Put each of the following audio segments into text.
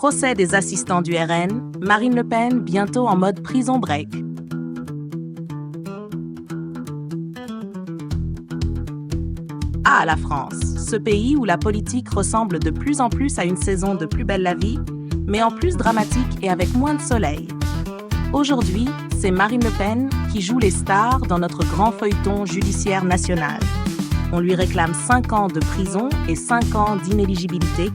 Procès des assistants du RN, Marine Le Pen bientôt en mode prison break. Ah, la France, ce pays où la politique ressemble de plus en plus à une saison de Plus belle la vie, mais en plus dramatique et avec moins de soleil. Aujourd'hui, c'est Marine Le Pen qui joue les stars dans notre grand feuilleton judiciaire national. On lui réclame 5 ans de prison et 5 ans d'inéligibilité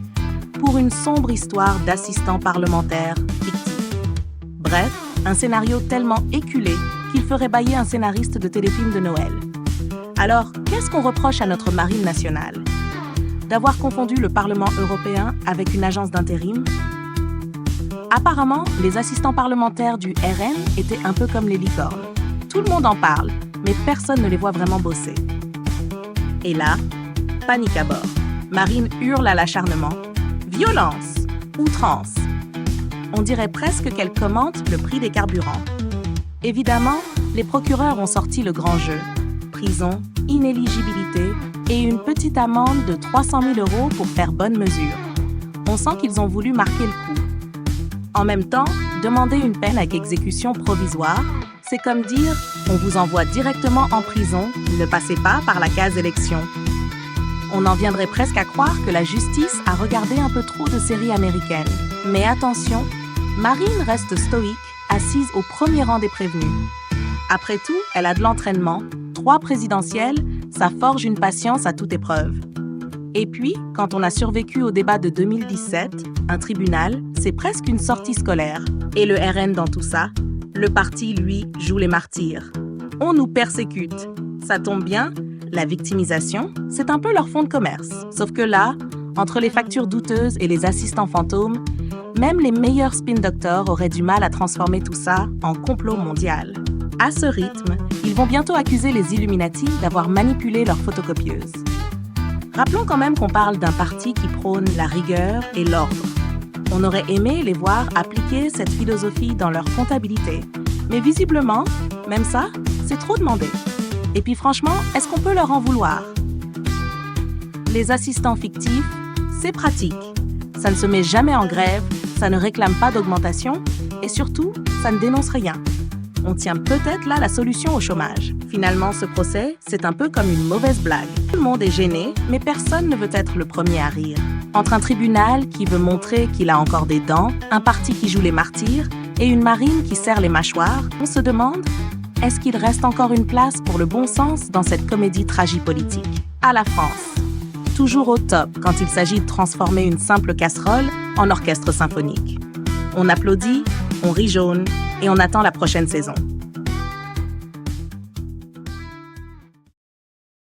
pour une sombre histoire d'assistant parlementaire fictif. Bref, un scénario tellement éculé qu'il ferait bâiller un scénariste de téléfilm de Noël. Alors, qu'est-ce qu'on reproche à notre marine nationale? D'avoir confondu le Parlement européen avec une agence d'intérim? Apparemment, les assistants parlementaires du RN étaient un peu comme les licornes. Tout le monde en parle, mais personne ne les voit vraiment bosser. Et là, panique à bord. Marine hurle à l'acharnement. Violence, outrance. On dirait presque qu'elle commente le prix des carburants. Évidemment, les procureurs ont sorti le grand jeu. Prison, inéligibilité et une petite amende de 300 000 € pour faire bonne mesure. On sent qu'ils ont voulu marquer le coup. En même temps, demander une peine avec exécution provisoire, c'est comme dire « on vous envoie directement en prison, ne passez pas par la case élection ». On en viendrait presque à croire que la justice a regardé un peu trop de séries américaines. Mais attention, Marine reste stoïque, assise au premier rang des prévenus. Après tout, elle a de l'entraînement, 3 présidentielles, ça forge une patience à toute épreuve. Et puis, quand on a survécu au débat de 2017, un tribunal, c'est presque une sortie scolaire. Et le RN dans tout ça, le parti, lui, joue les martyrs. On nous persécute. Ça tombe bien, la victimisation, c'est un peu leur fonds de commerce. Sauf que là, entre les factures douteuses et les assistants fantômes, même les meilleurs spin doctors auraient du mal à transformer tout ça en complot mondial. À ce rythme, ils vont bientôt accuser les Illuminati d'avoir manipulé leurs photocopieuses. Rappelons quand même qu'on parle d'un parti qui prône la rigueur et l'ordre. On aurait aimé les voir appliquer cette philosophie dans leur comptabilité. Mais visiblement, même ça, c'est trop demandé. Et puis franchement, est-ce qu'on peut leur en vouloir? Les assistants fictifs, c'est pratique. Ça ne se met jamais en grève, ça ne réclame pas d'augmentation et surtout, ça ne dénonce rien. On tient peut-être là la solution au chômage. Finalement, ce procès, c'est un peu comme une mauvaise blague. Tout le monde est gêné, mais personne ne veut être le premier à rire. Entre un tribunal qui veut montrer qu'il a encore des dents, un parti qui joue les martyrs et une marine qui serre les mâchoires, on se demande, est-ce qu'il reste encore une place pour le bon sens dans cette comédie tragipolitique? À la France. Toujours au top quand il s'agit de transformer une simple casserole en orchestre symphonique. On applaudit, on rit jaune et on attend la prochaine saison.